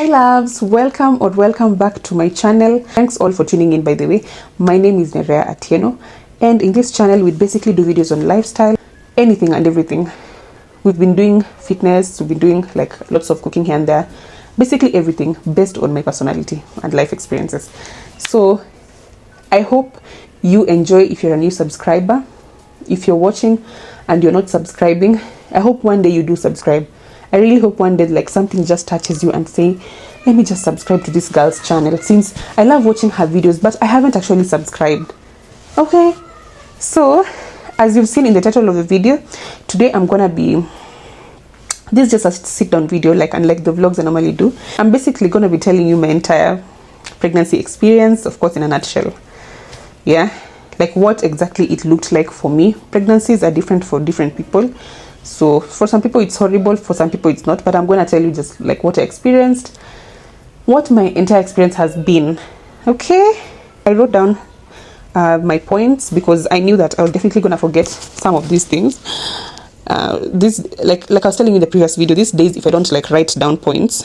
Hi loves, welcome back to my channel. Thanks all for tuning in. By the way, my name is Nerea Atieno, and in this channel we basically do videos on lifestyle, anything and everything. We've been doing fitness, we've been doing like lots of cooking here and there, basically everything based on my personality and life experiences. So I hope you enjoy. If you're a new subscriber, if you're watching and you're not subscribing, I hope one day you do subscribe. I really hope one day like something just touches you and say, let me just subscribe to this girl's channel, since I love watching her videos, but I haven't actually subscribed. Okay, so as you've seen in the title of the video, today I'm gonna be, this is just a sit down video, like unlike the vlogs I normally do. I'm basically gonna be telling you my entire pregnancy experience, of course in a nutshell. Yeah, like what exactly it looked like for me. Pregnancies are different for different people. So for some people it's horrible, for some people it's not, but I'm going to tell you just like what I experienced, what my entire experience has been. Okay, I wrote down my points because I knew that I was definitely going to forget some of these things. This like I was telling you in the previous video, these days if I don't like write down points,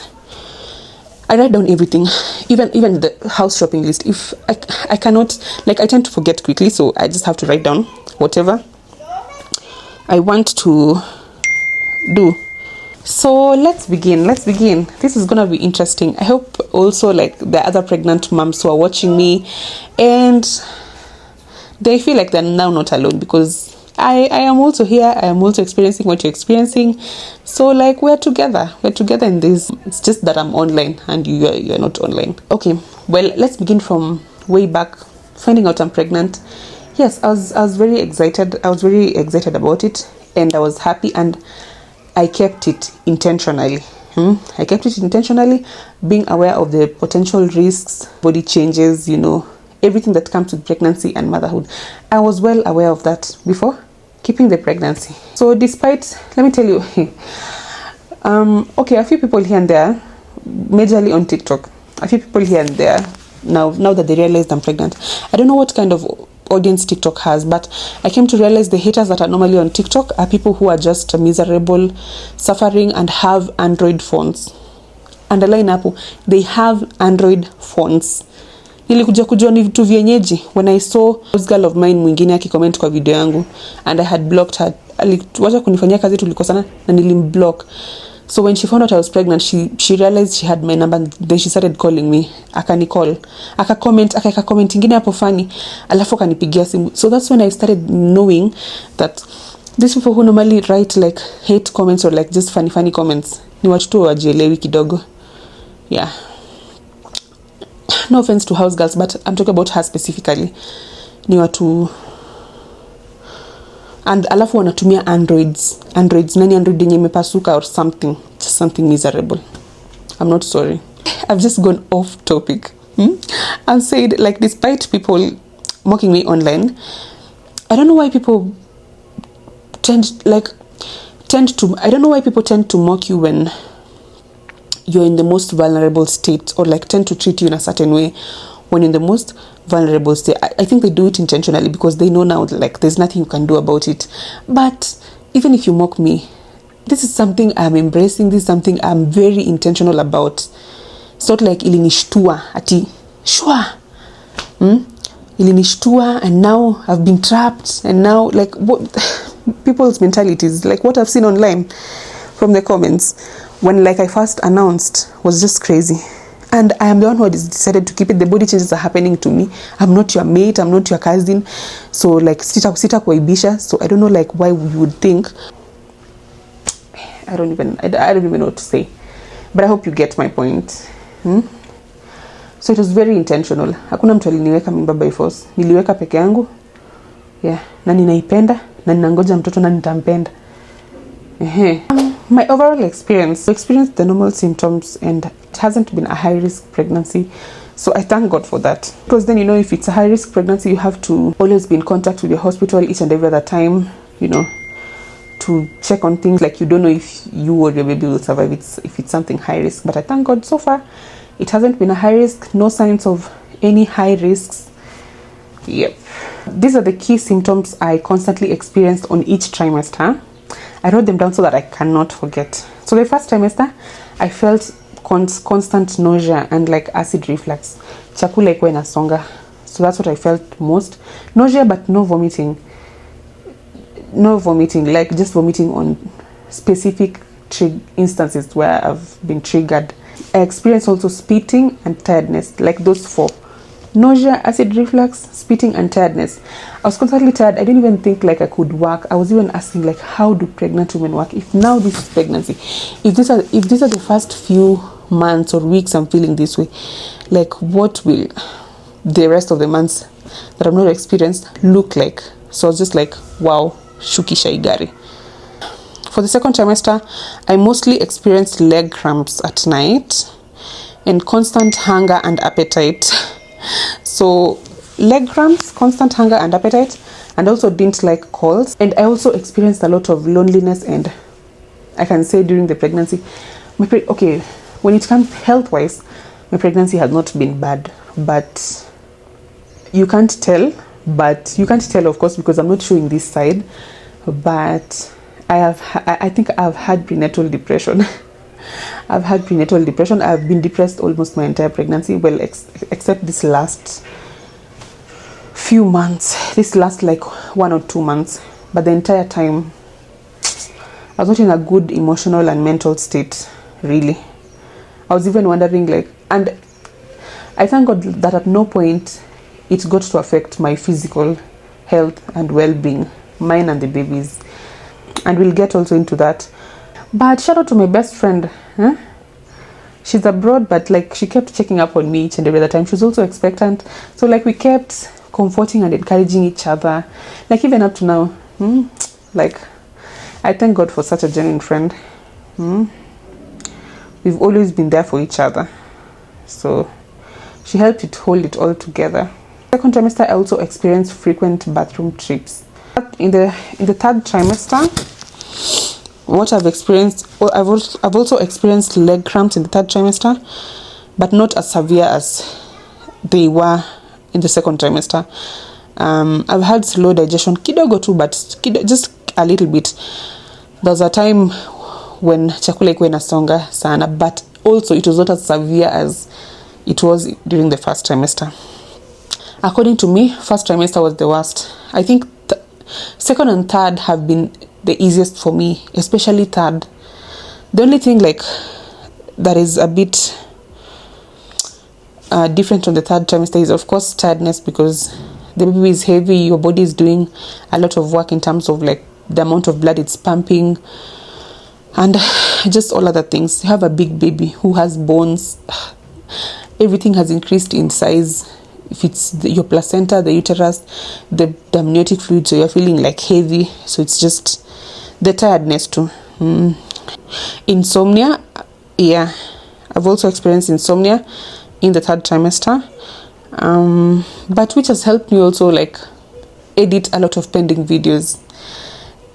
I write down everything, even the house shopping list. If I cannot, like, I tend to forget quickly, so I just have to write down whatever I want to do. So let's begin. This is gonna be interesting. I hope also like the other pregnant moms who are watching me and they feel like they're now not alone, because I am also here. I am also experiencing what you're experiencing. So like we're together in this. It's just that I'm online and you're not online. Okay, well, let's begin from way back, finding out I'm pregnant. Yes, I was very excited. I was very excited about it, and I was happy, and I kept it intentionally. I kept it intentionally, being aware of the potential risks, body changes, everything that comes with pregnancy and motherhood. I was well aware of that before keeping the pregnancy. So despite, let me tell you, okay, a few people here and there, majorly on TikTok, a few people here and there, now that they realized I'm pregnant. I don't know what kind of audience TikTok has, but I came to realize the haters that are normally on TikTok are people who are just miserable, suffering, and have Android phones. Underline hapo, they have Android phones. Nilikuja kujua ni vitu vienyeji when I saw this girl of mine mwingine akicomment kwa video yangu, and I had blocked her. Aliwacha kunifanyia kazi, tulikosana na nilimblock. So when she found out I was pregnant, she realized she had my number, and then she started calling me. Akanicall, akaka comment ingine hapo funny, alafu akanipigia simu. So that's when I started knowing that these people who normally write like hate comments or like just funny comments ni watu tu wajielewi kidogo. Yeah, no offense to house girls, but I'm talking about her specifically. Ni watu, and alafu wanatumia androids nani android yenye imepasuka or something, just something miserable. I'm not sorry, I've just gone off topic. I've said, like, despite people mocking me online, I don't know why people tend to mock you when you're in the most vulnerable state, or like tend to treat you in a certain way when in the most vulnerable state. I think they do it intentionally because they know now like there's nothing you can do about it. But even if you mock me, this is something I'm embracing. This is something I'm very intentional about. It's not like ilinishtua ati shwa ilinishtua and now I've been trapped, and now like what people's mentalities, like what I've seen online from the comments when like I first announced was just crazy. And I am the one who has decided to keep it. The body changes are happening to me. I'm not your mate, I'm not your cousin. So like sita kuaibisha. So I don't know like why you would think. I don't even know what to say. But I hope you get my point. So it was very intentional. Hakuna mtu aliniweka mimba by force. Niliweka peke yangu. Yeah, na ninaipenda na ninangoja mtoto na nitampenda. My overall experience, I experienced the normal symptoms, and it hasn't been a high-risk pregnancy. So I thank God for that. Because then, if it's a high-risk pregnancy, you have to always be in contact with your hospital each and every other time, to check on things. Like, you don't know if you or your baby will survive if it's something high-risk. But I thank God so far, it hasn't been a high-risk, no signs of any high risks. Yep. These are the key symptoms I constantly experienced on each trimester. I wrote them down so that I cannot forget. So the first trimester, I felt constant nausea and like acid reflux. Chakula ikuwa inasonga. So that's what I felt most. Nausea but no vomiting. No vomiting, like just vomiting on specific instances where I've been triggered. I experienced also spitting and tiredness, like those four: nausea, acid reflux, spitting, and tiredness. I was constantly tired. I didn't even think like I could work. I was even asking like, how do pregnant women work? If now this is pregnancy, if these are the first few months or weeks I'm feeling this way, like what will the rest of the months that I've not experienced look like? So I was just like, wow, shukisha igari. For the second trimester, I mostly experienced leg cramps at night and constant hunger and appetite. So leg cramps, constant hunger and appetite, and also didn't like colds. And I also experienced a lot of loneliness, and I can say during the pregnancy, okay, when it comes health-wise, my pregnancy has not been bad, but you can't tell, of course, because I'm not showing this side, but I think I've had prenatal depression. I've had prenatal depression. I've been depressed almost my entire pregnancy, well, except this last few months, this last like 1 or 2 months, but the entire time I was not in a good emotional and mental state, really. I was even wondering like, and I thank God that at no point it got to affect my physical health and well-being, mine and the babies, and we'll get also into that. But shout out to my best friend. She's abroad, but like she kept checking up on me each and every other time. She was also expectant, so like we kept comforting and encouraging each other, like even up to now. Like I thank God for such a genuine friend. We've always been there for each other, so she helped hold it all together. Second trimester, I also experienced frequent bathroom trips. In the third trimester, what I've experienced, I've also experienced leg cramps in the third trimester, but not as severe as they were in the second trimester. I've had slow digestion, kidogo too, but just a little bit. There was a time when chakula ikuwa inasonga sana, but also it was not as severe as it was during the first trimester. According to me, first trimester was the worst. I think second and third have been the easiest for me, especially third. The only thing like that is a bit different on the third trimester is of course tiredness, because the baby is heavy, your body is doing a lot of work in terms of like the amount of blood it's pumping and just all other things. You have a big baby who has bones, everything has increased in size. If it's your placenta, the uterus, the amniotic fluid, so you're feeling like heavy. So it's just the tiredness too. Insomnia, yeah, I've also experienced insomnia in the third trimester, but which has helped me also like edit a lot of pending videos.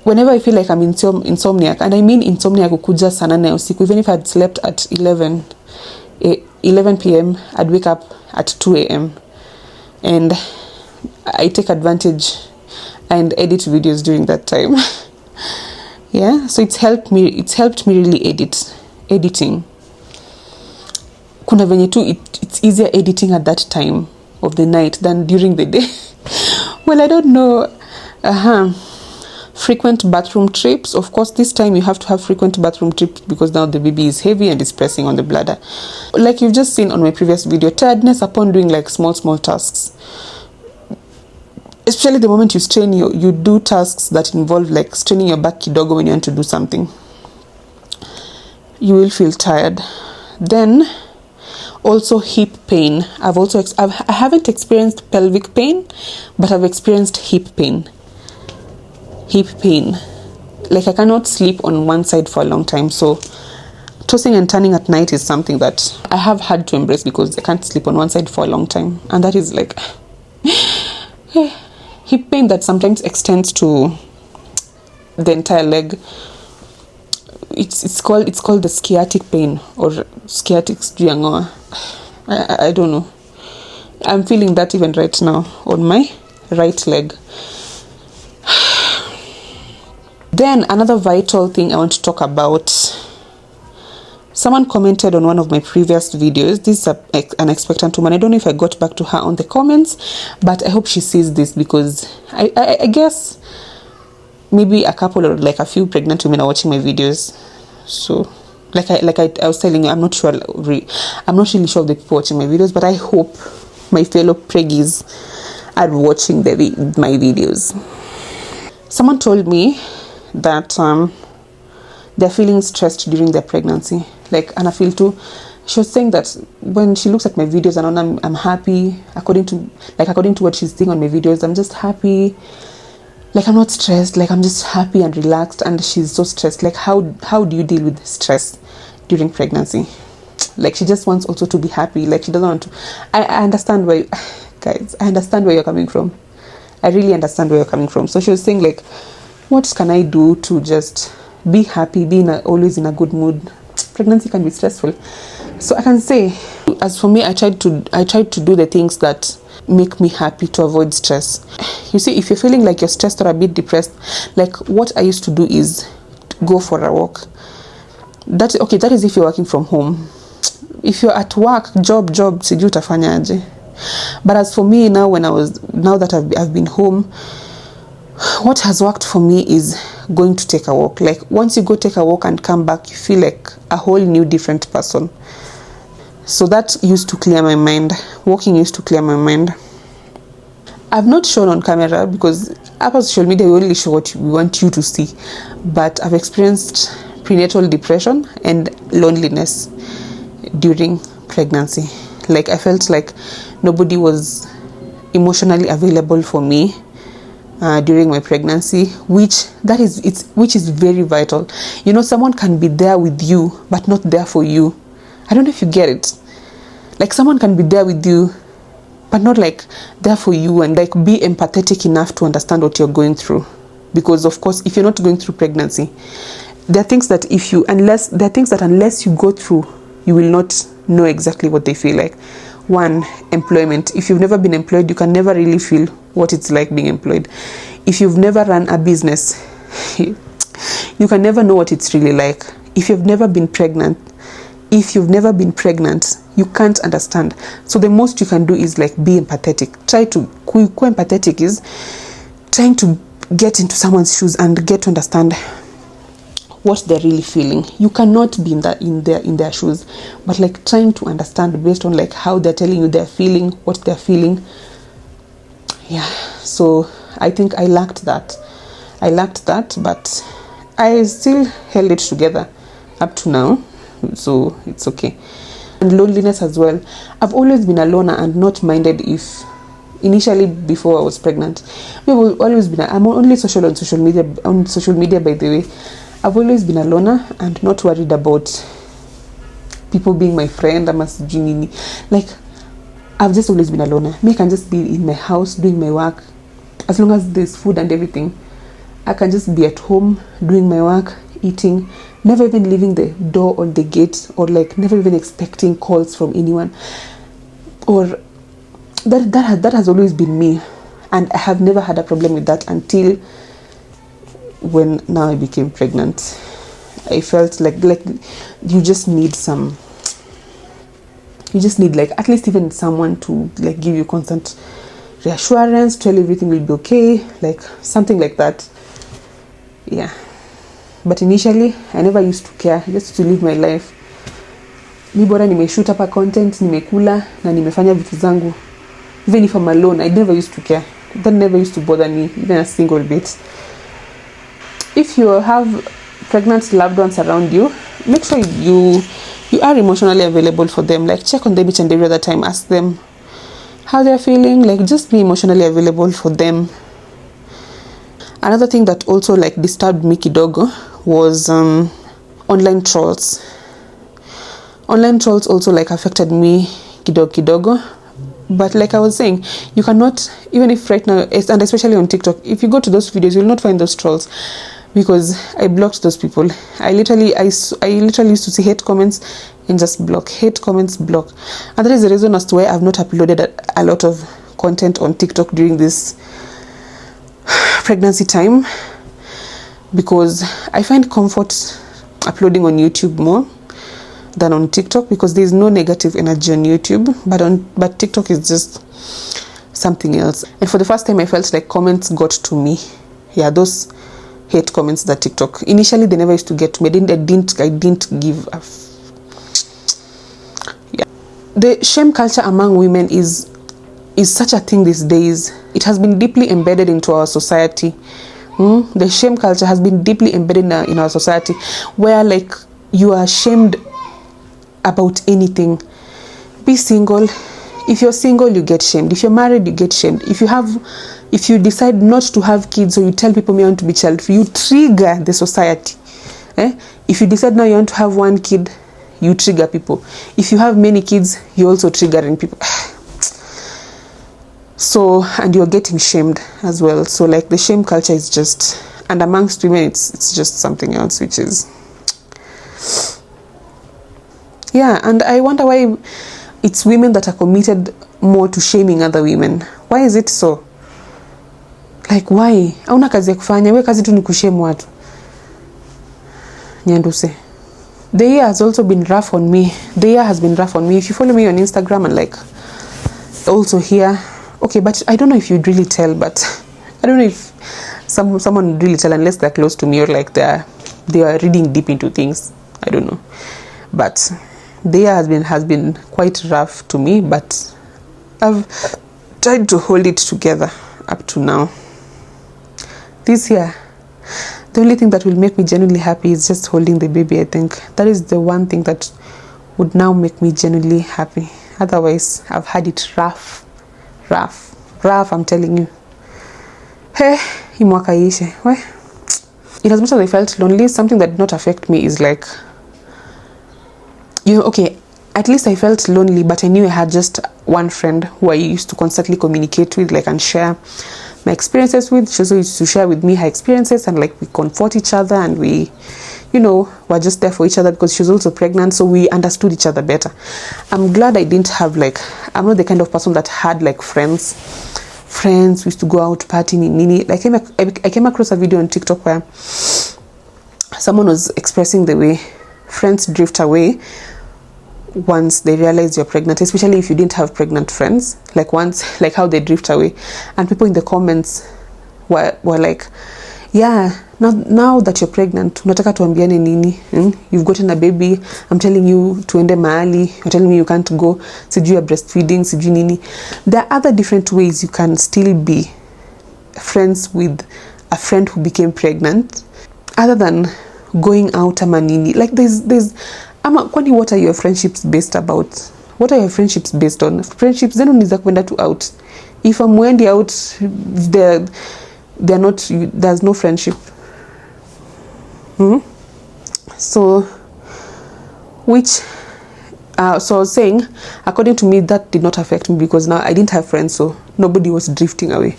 Whenever I feel like I'm insomniac, and I mean insomnia kukuja sana na usiku, even if I'd slept at 11 p.m, I'd wake up at 2 a.m. and I take advantage and edit videos during that time. Yeah, so it's helped me really editing. Kuna venye tu it's easier editing at that time of the night than during the day. Well, I don't know. Frequent bathroom trips. Of course, this time you have to have frequent bathroom trips because now the baby is heavy and is pressing on the bladder. Like you've just seen on my previous video, tiredness upon doing like small tasks. Especially the moment you strain you do tasks that involve like straining your back kidogo when you want to do something. You will feel tired. Then also hip pain. I haven't experienced pelvic pain, but I've experienced hip pain. Like I cannot sleep on one side for a long time, so tossing and turning at night is something that I have had to embrace because I can't sleep on one side for a long time, and that is like hip pain that sometimes extends to the entire leg. It's called the sciatic pain or sciatic striangoa. I don't know. I'm feeling that even right now on my right leg. Then another vital thing I want to talk about, Someone commented on one of my previous videos. This is an expectant woman. I don't know if I got back to her on the comments, but I hope she sees this, because I guess maybe a couple or like a few pregnant women are watching my videos. So like I was telling you, I'm not really sure of the people watching my videos, but I hope my fellow preggies are watching my videos. Someone told me that they're feeling stressed during their pregnancy, like, and I feel too. She was saying that when she looks at my videos and I'm happy, according to what she's seeing on my videos, I'm just happy, like I'm not stressed, like I'm just happy and relaxed, and she's so stressed. Like how do you deal with stress during pregnancy? Like she just wants also to be happy, like she doesn't want to. I understand where guys, I understand where you're coming from. I really understand where you're coming from. So she was saying, like, what can I do to just be happy, always in a good mood? Pregnancy can be stressful. So I can say, as for me, I tried to do the things that make me happy to avoid stress. You see, if you're feeling like you're stressed or a bit depressed, like what I used to do is go for a walk. That is if you're working from home. If you're at work, job, sijui utafanyaje. But as for me now, now that I've been home, what has worked for me is going to take a walk. Like once you go take a walk and come back, you feel like a whole new different person. So that used to clear my mind. Walking used to clear my mind. I've not shown on camera because up on social media we only show what we want you to see. But I've experienced prenatal depression and loneliness during pregnancy. Like I felt like nobody was emotionally available for me during my pregnancy, which is very vital. You know, someone can be there with you but not there for you. I don't know if you get it. Like someone can be there with you but not like there for you, and like be empathetic enough to understand what you're going through. Because of course, if you're not going through pregnancy, there are things that unless you go through, you will not know exactly what they feel like. One, employment. If you've never been employed, you can never really feel what it's like being employed. If you've never run a business, you can never know what it's really like. If you've never been pregnant, you can't understand. So the most you can do is like be empathetic. Empathetic is trying to get into someone's shoes and get to understand what they're really feeling. You cannot be in their shoes, but like trying to understand based on like how they're telling you they're feeling, what they're feeling. Yeah, so I think I lacked that, but I still held it together up to now, so it's okay. And loneliness as well. I've always been a loner and not minded if initially before I was pregnant. I'm only social on social media, by the way. I've always been a loner and not worried about people being my friend. Like, I've just always been a loner. Me, I can just be in my house doing my work. As long as there's food and everything, I can just be at home doing my work, eating, never even leaving the door or the gate, or like never even expecting calls from anyone. Or that has always been me, and I have never had a problem with that until when now I became pregnant. I felt like you just need like at least even someone to like give you constant reassurance, tell everything will be okay, like something like that. Yeah, but initially I never used to care, just to live my life. Mi bora nimeshoot up a content, nimekula na nimefanya vitu zangu. Even if I'm alone, I never used to care. That never used to bother me even a single bit. If you have pregnant loved ones around you, make sure you are emotionally available for them. Like check on them each and every other time. Ask them how they're feeling. Like just be emotionally available for them. Another thing that also like disturbed me kidogo was online trolls. Online trolls also like affected me kidogo. But like I was saying, you cannot, even if right now, and especially on TikTok, if you go to those videos, you'll not find those trolls. Because I blocked those people. I literally used to see hate comments and just block. Hate comments, block. And that is the reason as to why I've not uploaded a lot of content on TikTok during this pregnancy time. Because I find comfort uploading on YouTube more. than on TikTok, because there's no negative energy on YouTube, but TikTok is just something else. And for the first time I felt like comments got to me. Yeah, those hate comments that TikTok, initially they never used to get to me. I didn't give a yeah. The shame culture among women is such a thing these days. It has been deeply embedded into our society. The shame culture has been deeply embedded in our society, where like you are shamed about anything. Be single. If you're single, you get shamed. If you're married, you get shamed. If you decide not to have kids, or you tell people you want to be child-free, you trigger the society. If you decide now you want to have one kid, you trigger people. If you have many kids, you're also triggering people. So, and you're getting shamed as well. So like the shame culture is just, and amongst women it's just something else, which is, yeah. And I wonder why it's women that are committed more to shaming other women. Why is it so? Like why? Hauna kazi ya kufanya, we kazi tu ni kushame watu. Nyanduse. The year has also been rough on me. The year has been rough on me. If you follow me on Instagram and like also here, okay, but I don't know if you'd really tell, but I don't know if someone would really tell unless they're close to me, or like they are reading deep into things. I don't know. But the year has been quite rough to me, but I've tried to hold it together up to now. This year, the only thing that will make me genuinely happy is just holding the baby. I think that is the one thing that would now make me genuinely happy. Otherwise, I've had it rough, I'm telling you. Hey, imwaka ishe. In as much as I felt lonely, something that did not affect me is like, okay, at least I felt lonely, but I knew I had just one friend who I used to constantly communicate with, like, and share my experiences with. She also used to share with me her experiences, and like we comfort each other, and we, were just there for each other, because she was also pregnant, so we understood each other better. I'm glad I didn't have I'm not the kind of person that had like friends we used to go out partying in nini. Like I came across a video on TikTok where someone was expressing the way friends drift away once they realize you're pregnant, especially if you didn't have pregnant friends, like how they drift away. And people in the comments were like, yeah, now that you're pregnant, unataka tuambiane nini? You've gotten a baby, I'm telling you tuende mahali, you're telling me you can't go, sijui you're breastfeeding, sijui nini. There are other different ways you can still be friends with a friend who became pregnant, other than going out ama nini. Like there's kwani, what are your friendships based about? What are your friendships based on? Friendships then unaweza kwenda to out. If I'm wendi out, they're not, there's no friendship. So I was saying, according to me, that did not affect me, because now I didn't have friends, so nobody was drifting away.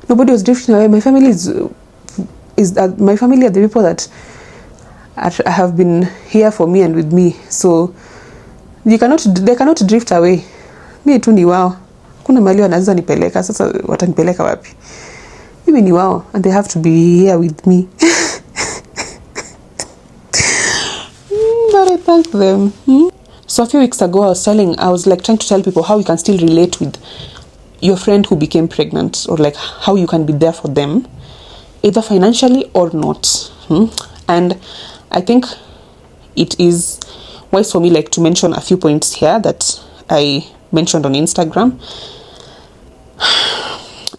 My family my family are the people that have been here for me and with me, so they cannot drift away. Mi tu ni wao, kuna mahali wanaweza nipeleka, sasa watanipeleka wapi? Mimi ni wao, and they have to be here with me. But I thank them. So a few weeks ago, I was trying to tell people how you can still relate with your friend who became pregnant, or like how you can be there for them, either financially or not. And I think it is wise for me like to mention a few points here that I mentioned on Instagram.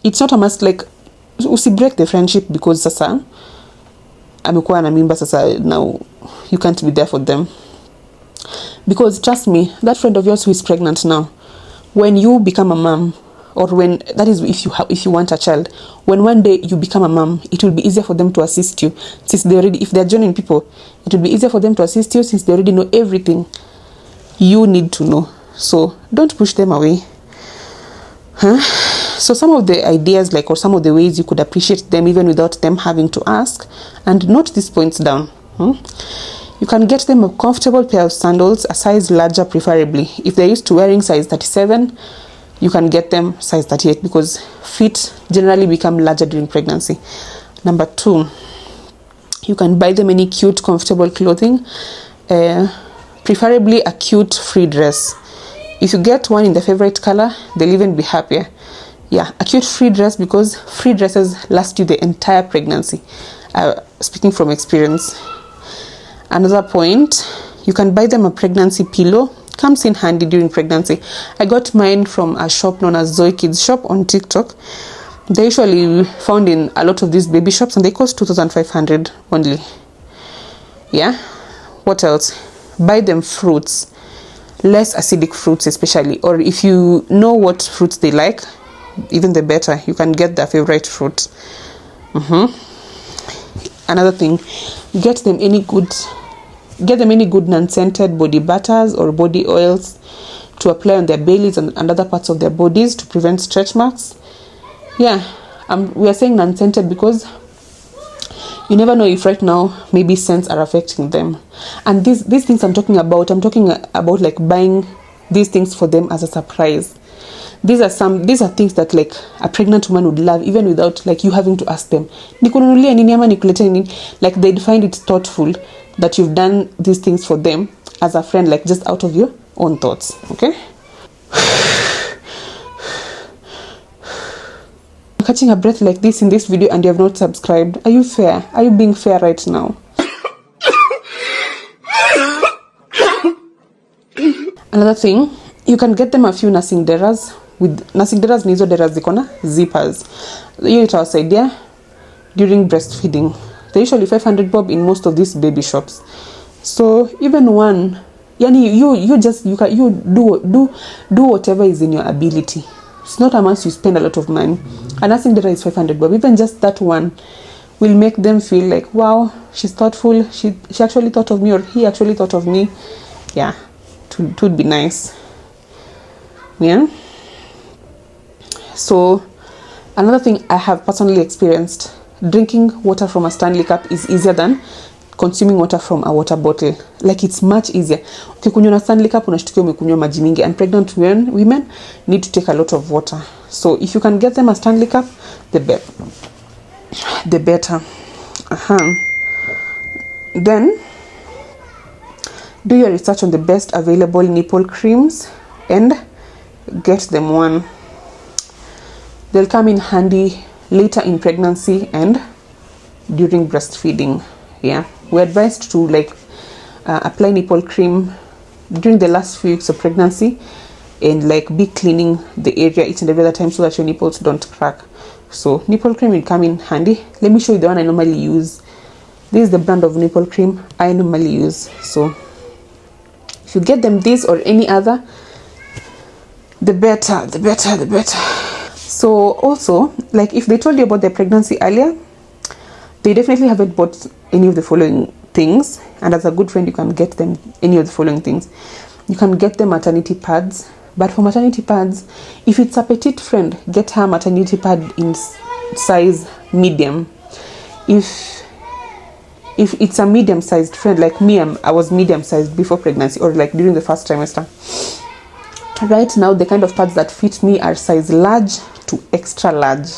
It's not a must, like break the friendship because sasa amekuwa na mimba, sasa now you can't be there for them. Because trust me, that friend of yours who is pregnant now, when you become a mom, or when, that is if you want a child, when one day you become a mom, it will be easier for them to assist you, since if they're joining people, it will be easier for them to assist you, since they already know everything you need to know. So don't push them away. So some of the ideas, or some of the ways you could appreciate them even without them having to ask, and note these points down. You can get them a comfortable pair of sandals, a size larger preferably. If they're used to wearing size 37, you can get them size 38, because feet generally become larger during pregnancy. Number 2, you can buy them any cute, comfortable clothing. preferably a cute free dress. If you get one in the favorite color, they'll even be happier. Yeah, a cute free dress, because free dresses last you the entire pregnancy. Speaking from experience. Another point, you can buy them a pregnancy pillow. Comes in handy during pregnancy. I got mine from a shop known as Zoe Kids Shop on TikTok. They usually found in a lot of these baby shops, and they cost 2,500 only. Yeah. What else? Buy them fruits, less acidic fruits especially, or if you know what fruits they like, even the better. You can get their favorite fruit. Another thing, get them any good non-scented body butters or body oils to apply on their bellies and other parts of their bodies to prevent stretch marks. Yeah, we are saying non-scented because you never know if right now maybe scents are affecting them. And these things I'm talking about like buying these things for them as a surprise. These are things that like a pregnant woman would love, even without like you having to ask them. Nikununulia nini ama nikulete nini? Like they'd find it thoughtful that you've done these things for them as a friend, like just out of your own thoughts. Okay. Catching a breath like this in this video and you have not subscribed. Are you fair? Are you being fair right now? Another thing, you can get them a few nursing deras. With nursing deras ni hizo deras ziko na zippers. Hiyo itawasaidia during breastfeeding. They're usually 500 bob in most of these baby shops. So even one, yani you do whatever is in your ability. It's not a must you spend a lot of money. A nursing dera is 500 bob. Even just that one will make them feel like, wow, she's thoughtful. She actually thought of me, or he actually thought of me. Yeah, it would be nice. Yeah. So another thing I have personally experienced, drinking water from a Stanley cup is easier than consuming water from a water bottle. Like it's much easier. Ukikunywa na Stanley cup unashtukia umekunywa maji mingi, and pregnant women need to take a lot of water. So if you can get them a Stanley cup, the better. Then do your research on the best available nipple creams and get them one. They'll come in handy later in pregnancy and during breastfeeding. Yeah, we're advised to like apply nipple cream during the last few weeks of pregnancy and like be cleaning the area each and every other time so that your nipples don't crack. So nipple cream will come in handy. Let me show you the one I normally use. This is the brand of nipple cream I normally use. So if you get them this or any other, the better. So also, like if they told you about their pregnancy earlier, they definitely haven't bought any of the following things, and as a good friend you can get them any of the following things. You can get them maternity pads, but for maternity pads, if it's a petite friend, get her maternity pad in size medium. If it's a medium-sized friend like me, I was medium-sized before pregnancy, or like during the first trimester. Right now the kind of pads that fit me are size large to extra large.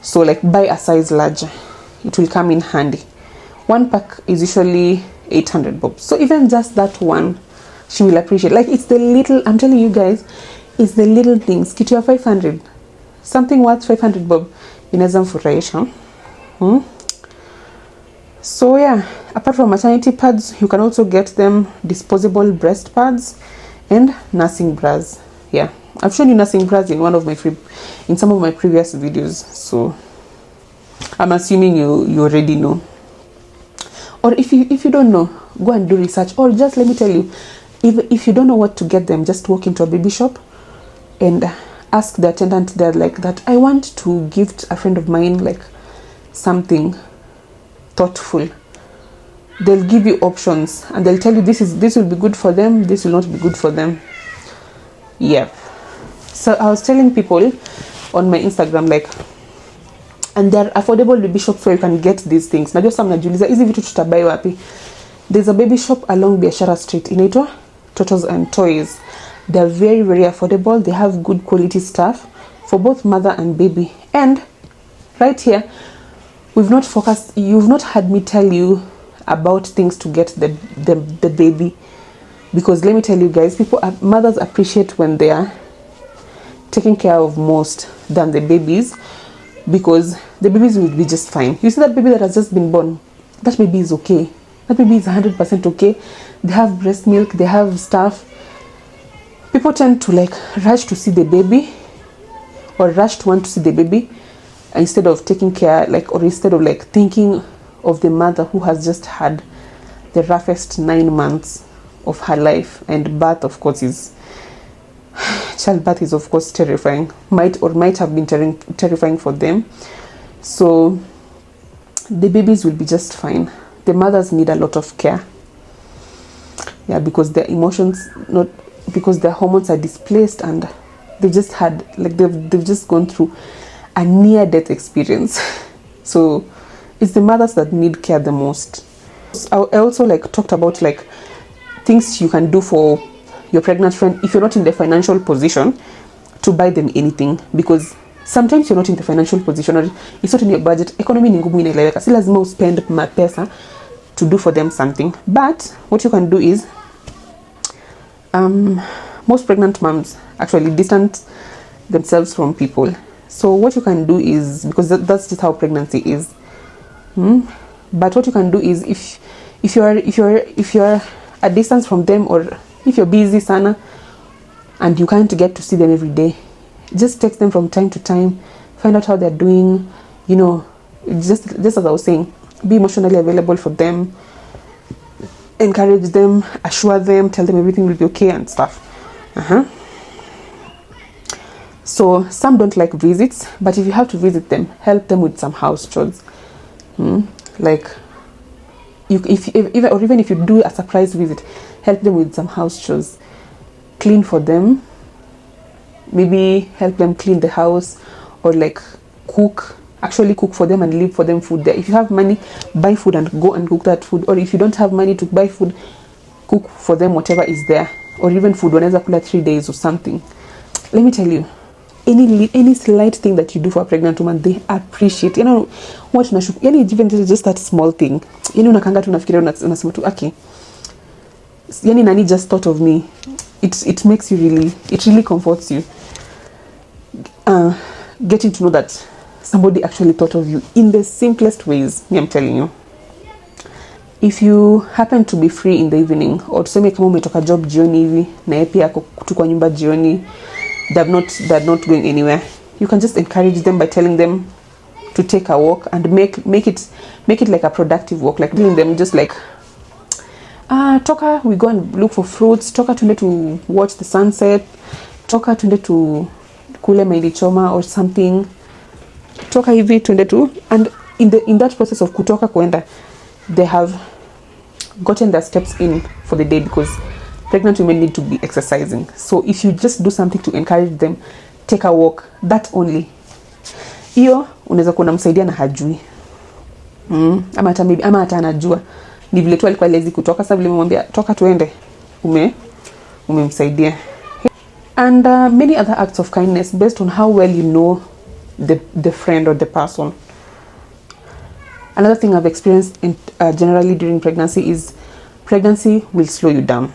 So like buy a size large, it will come in handy. One pack is usually 800 bob. So even just that one, she will appreciate. Like it's the little, I'm telling you guys, it's the little things. Kitu ya 500, something worth 500 bob, inaweza mfurahisha. So yeah, apart from maternity pads, you can also get them disposable breast pads and nursing bras. Yeah, I've shown you nursing bras in some of my previous videos, so I'm assuming you already know. Or if you don't know, go and do research. Or just let me tell you, if you don't know what to get them, just walk into a baby shop and ask the attendant there like that, I want to gift a friend of mine like something thoughtful. They'll give you options and they'll tell you this will be good for them, this will not be good for them. Yep. So I was telling people on my Instagram like, and they're affordable baby shops where you can get these things. Najua some najiuliza hizi vitu tutabai wapi. There's a baby shop along Biashara Street, inaitwa Totos and Toys. They're very, very affordable. They have good quality stuff for both mother and baby. And right here, you've not had me tell you about things to get the baby. Because let me tell you guys, mothers appreciate when they are taken care of most than the babies, because the babies will be just fine. You see that baby that has just been born, that baby is okay. That baby is 100% okay. They have breast milk, they have stuff. People tend to like rush to see the baby, or rush to want to see the baby, instead of taking care, like, or instead of like thinking of the mother who has just had the roughest 9 months of her life. And birth, of course, is childbirth is of course terrifying, might have been terrifying for them. So the babies will be just fine. The mothers need a lot of care, yeah, because their emotions, not because their hormones are displaced, and they've just had, like, they've just gone through a near death experience. So it's the mothers that need care the most. I also like talked about like things you can do for your pregnant friend if you're not in the financial position to buy them anything, because sometimes you're not in the financial position, or it's not in your budget. Economy ni ngumu, inaeleweka, si lazima spend mapesa to do for them something. But what you can do is, most pregnant moms actually distance themselves from people. So what you can do is, because that's just how pregnancy is. But what you can do is, if you're a distance from them, or if you're busy sana and you can't get to see them every day, just text them from time to time, find out how they're doing, you know, just as I was saying, be emotionally available for them, encourage them, assure them, tell them everything will be okay and stuff. So some don't like visits, but if you have to visit them, help them with some house chores. Like, even if you do a surprise visit, help them with some house chores. Clean for them, maybe help them clean the house, or like actually cook for them and leave for them food there. If you have money, buy food and go and cook that food. Or if you don't have money to buy food, cook for them whatever is there. Or even food whenever kula 3 days or something. Let me tell you, any slight thing that you do for a pregnant woman, they appreciate. You know what, even just that small thing, you know, unakanga tu nafikiria unasema tu okay, yani nani just thought of me. It makes you really, it really comforts you, getting to know that somebody actually thought of you in the simplest ways. I'm telling you. If you happen to be free in the evening, or tuseme kama umetoka job jioni hivi na yeye pia tu kwa nyumba jioni, they're not going anywhere, you can just encourage them by telling them to take a walk, and make it like a productive walk, like telling them just like, toka we go and look for fruits, toka tunde to watch the sunset, toka tunde to kule mahindi choma or something, toka hivi tunde to. And in that process of kutoka kwenda, they have gotten their steps in for the day, because pregnant women need to be exercising. So if you just do something to encourage them, take a walk, that only, hiyo unaweza kuwa unamsaidia na hajui, ama hata anajua, ni vile tu alikuwa lazy kutoka. Sasa vile umemwambia toka tuende, umemsaidia. And many other acts of kindness based on how well you know the friend or the person. Another thing I've experienced generally during pregnancy is, pregnancy will slow you down.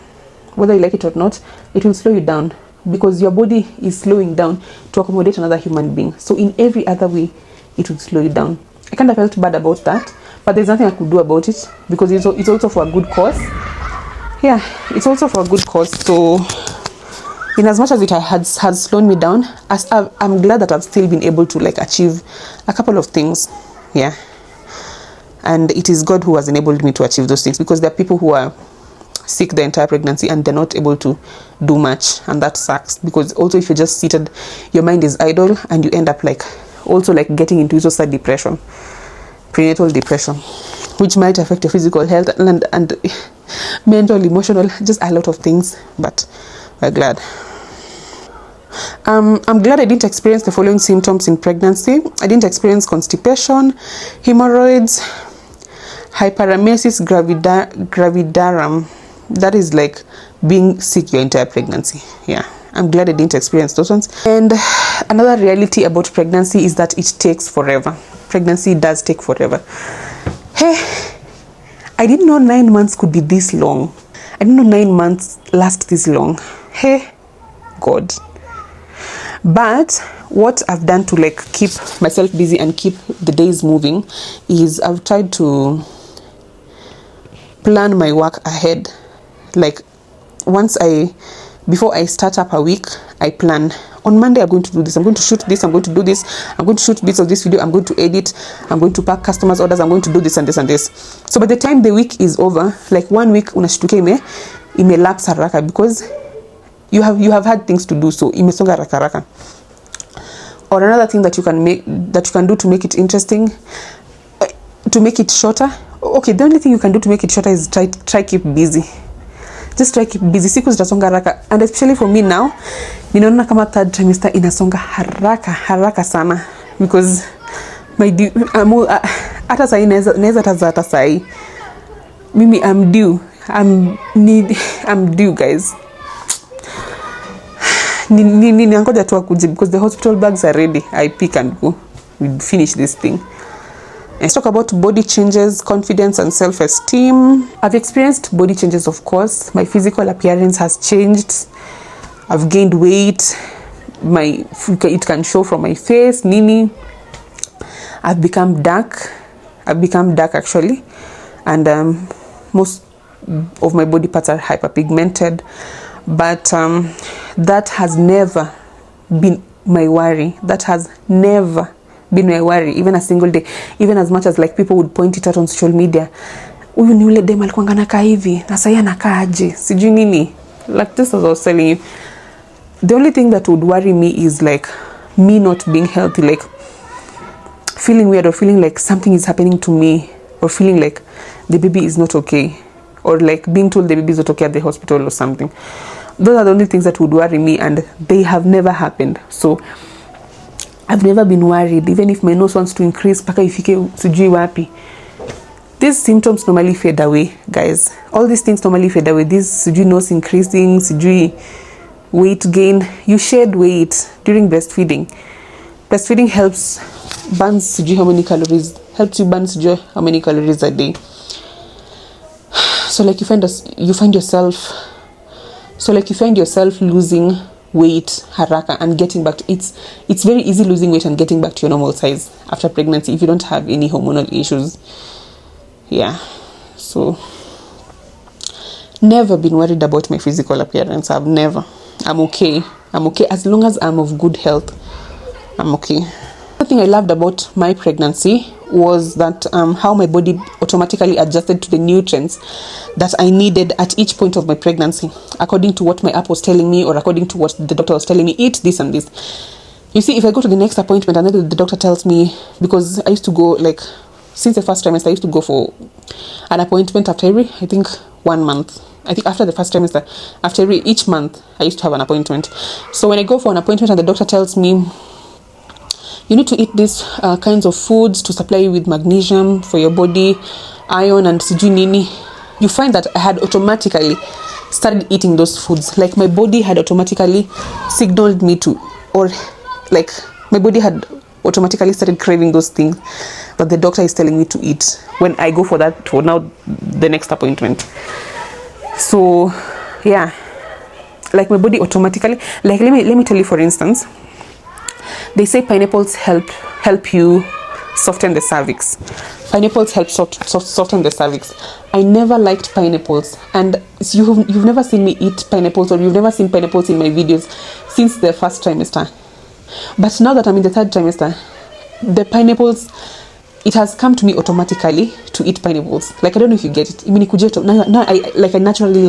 Whether you like it or not, it will slow you down, because your body is slowing down to accommodate another human being. So in every other way, it will slow you down. I kind of felt bad about that, but there's nothing I could do about it, because it's also for a good cause. Yeah, it's also for a good cause. So in as much as it has slowed me down, I'm glad that I've still been able to like achieve a couple of things. Yeah. And it is God who has enabled me to achieve those things, because there are people who are sick the entire pregnancy and they're not able to do much, and that sucks. Because also, if you're just seated, your mind is idle, and you end up like also like getting into suicide depression, prenatal depression, which might affect your physical health and mental, emotional, just a lot of things. But we're glad. I'm glad I didn't experience the following symptoms in pregnancy. I didn't experience constipation, hemorrhoids, hyperemesis gravidarum. That is like being sick your entire pregnancy. Yeah, I'm glad I didn't experience those ones. And another reality about pregnancy is that it takes forever. Pregnancy does take forever. Hey, I didn't know 9 months could be this long. I didn't know 9 months last this long. Hey, God. But what I've done to like keep myself busy and keep the days moving is I've tried to plan my work ahead. Like before I start up a week, I plan on Monday I'm going to do this, I'm going to shoot this, I'm going to do this, I'm going to shoot bits of this video, I'm going to edit, I'm going to pack customers orders, I'm going to do this and this and this. So by the time the week is over, like 1 week unashtuka imelapse haraka because you have had things to do, so imesonga haraka. Or another thing that you can do to make it interesting, to make it shorter. Okay, the only thing you can do to make it shorter is try keep busy. Just try keep busy. Siku zitasonga haraka, and especially for me now, ninaona kama third trimester inasonga haraka sana because my due hata sai naweza hata sai mimi I'm due guys. Ninangoja tu akuje because the hospital bags are ready. I pick and go. We finish this thing. Let's talk about body changes, confidence and self-esteem. I've experienced body changes, of course. My physical appearance has changed. I've gained weight. It can show from my face, nini. I've become dark. Actually. And most of my body parts are hyperpigmented. But that has never been my worry. That has never been my worry, even a single day. Even as much as like people would point it out on social media, huyu ni ule dem alikuwa anakaa hivi na sasa anakaa aje sijui nini. Like this, as I was telling you, the only thing that would worry me is like me not being healthy, like feeling weird or feeling like something is happening to me, or feeling like the baby is not okay, or like being told the baby is not okay at the hospital or something. Those are the only things that would worry me, and they have never happened. So I've never been worried, even if my nose wants to increase paka ifike sijui wapi. These symptoms normally fade away, guys. All these things normally fade away. This sijui nose increasing, sijui weight gain. You shed weight during breastfeeding. Breastfeeding helps burn sijui how many calories. Helps you burn sijui how many calories a day. So like you find yourself losing weight haraka and getting back to it's very easy losing weight and getting back to your normal size after pregnancy if you don't have any hormonal issues. Yeah, so never been worried about my physical appearance. I'm okay as long as I'm of good health. I'm okay. The thing I loved about my pregnancy was that how my body automatically adjusted to the nutrients that I needed at each point of my pregnancy, according to what my app was telling me, or according to what the doctor was telling me, eat this and this. You see, if I go to the next appointment and then the doctor tells me, because I used to go, like, since the first trimester, I used to go for an appointment after every, I think, 1 month. I think after the first trimester, after each month, I used to have an appointment. So when I go for an appointment and the doctor tells me, you need to eat these kinds of foods to supply you with magnesium for your body, iron and sijui nini, you find that I had automatically started eating those foods. Like my body had automatically signaled me to, or like my body had automatically started craving those things that the doctor is telling me to eat when I go for now the next appointment. So yeah, like my body automatically, like let me tell you, for instance, they say pineapples help you soften the cervix. Pineapples help soften the cervix. I never liked pineapples, and you've never seen me eat pineapples, or you've never seen pineapples in my videos since the first trimester. But now that I'm in the third trimester, the pineapples, it has come to me automatically to eat pineapples. Like, I don't know if you get it. Now I naturally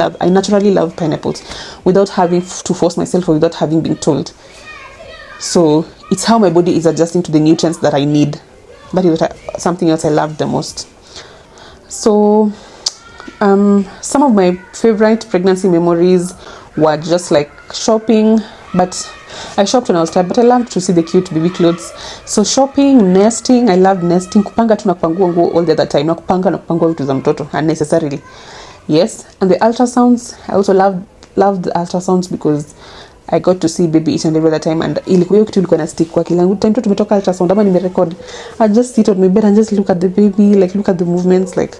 love pineapples without having to force myself or without having been told. So it's how my body is adjusting to the nutrients that I need. That is something else I love the most. So some of my favorite pregnancy memories were just like shopping, but I shopped when I was tired, but I loved to see the cute baby clothes. So shopping, nesting, I loved nesting. Kupanga tu na kupangua nguo all the other time. Na kupangua vitu za mtoto unnecessarily. Yes, and the ultrasounds, I also loved the ultrasounds because I got to see baby each and every other time, and ilikuwa kitu ilikuwa na stick kwa kila time tu tumetoka ultrasound ama nimerecord, I just sit on my bed and just look at the baby, like look at the movements, like.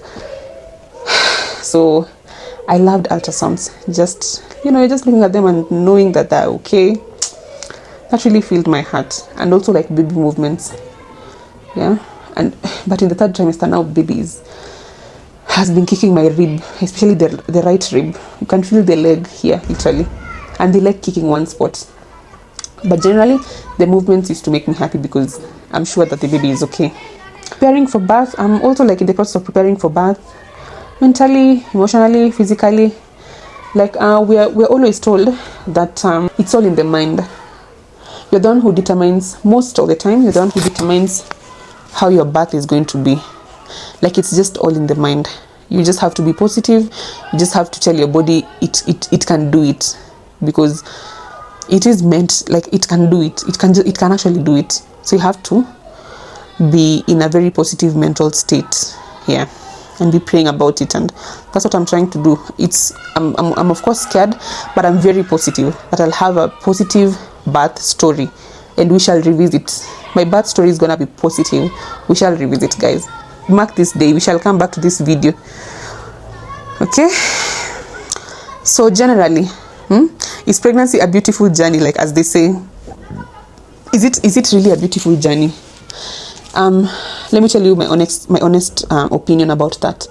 So I loved ultrasounds. Just, just looking at them and knowing that they're okay, that really filled my heart. And also like baby movements, but in the 3rd trimester now, babies has been kicking my rib, especially the right rib. You can feel the leg here, literally, and the leg kicking one spot. But generally, the movements used to make me happy because I'm sure that the baby is okay. Preparing for birth, I'm also like in the process of preparing for birth, mentally, emotionally, physically. Like we're always told that it's all in the mind. You're the one who determines, most of the time, you're the one who determines how your birth is going to be. Like, it's just all in the mind. You just have to be positive. You just have to tell your body it can do it, because it is meant, like, it can do it. It can actually do it. So you have to be in a very positive mental state here, and be praying about it. And that's what I'm trying to do. I'm of course scared, but I'm very positive that I'll have a positive birth story, and we shall revisit. My birth story is gonna be positive. We shall revisit, guys. Mark this day. We shall come back to this video. Okay, so generally, is pregnancy a beautiful journey, like as they say? Is it really a beautiful journey? Let me tell you my honest opinion about that.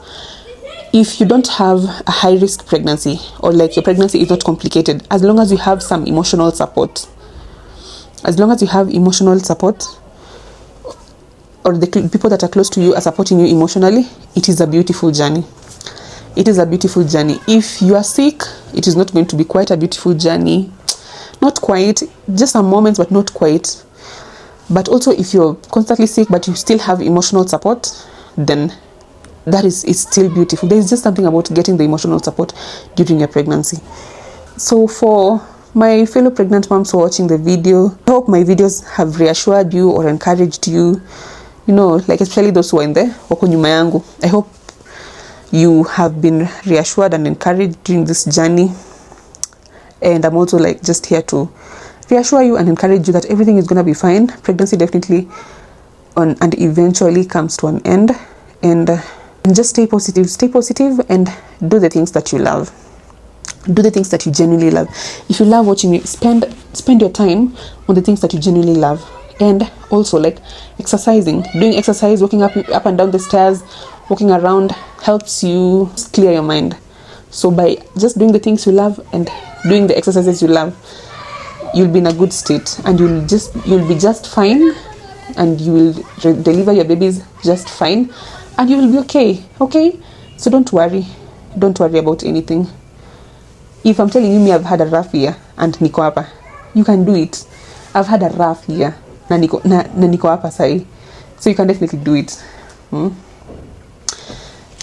If you don't have a high risk pregnancy, or like your pregnancy is not complicated, as long as you have some emotional support, or the people that are close to you are supporting you emotionally, it is a beautiful journey. It is a beautiful journey. If you are sick, it is not going to be quite a beautiful journey. Not quite, just some moments, but not quite. But also, if you're constantly sick but you still have emotional support, then that is still beautiful. There is just something about getting the emotional support during your pregnancy. So for my fellow pregnant moms who are watching the video, I hope my videos have reassured you or encouraged you. Like especially those who are in the wako nyuma yangu. I hope you have been reassured and encouraged during this journey. And I'm also like just here to reassure you and encourage you that everything is going to be fine. Pregnancy definitely and eventually comes to an end. And just stay positive and do the things that you love. Do the things that you genuinely love. If you love watching me, spend your time on the things that you genuinely love. And also like exercising, doing exercise, walking up and down the stairs, walking around helps you clear your mind. So by just doing the things you love and doing the exercises you love, you'll be in a good state, and you'll be just fine, and you will deliver your babies just fine, and you will be okay. So don't worry about anything. If I'm telling you, me, I've had a rough year and niko hapa, you can do it. I've had a rough year na niko hapa sahi, so you can definitely do it.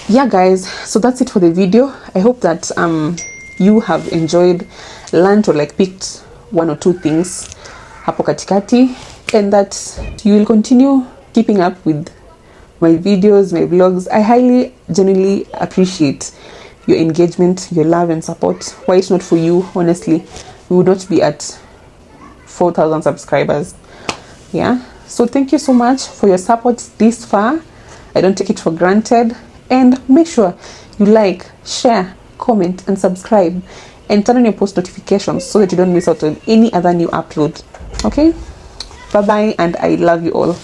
Yeah, guys, so that's it for the video. I hope that you have enjoyed, learned, or like picked one or two things hapo katikati, and that you will continue keeping up with my videos, my vlogs. I highly, genuinely appreciate your engagement, your love and support. Why it's not for you, honestly, we would not be at 4,000 subscribers. Yeah, so thank you so much for your support this far. I don't take it for granted. And make sure you like, share, comment and subscribe, and turn on your post notifications so that you don't miss out on any other new upload. Okay, bye bye, and I love you all.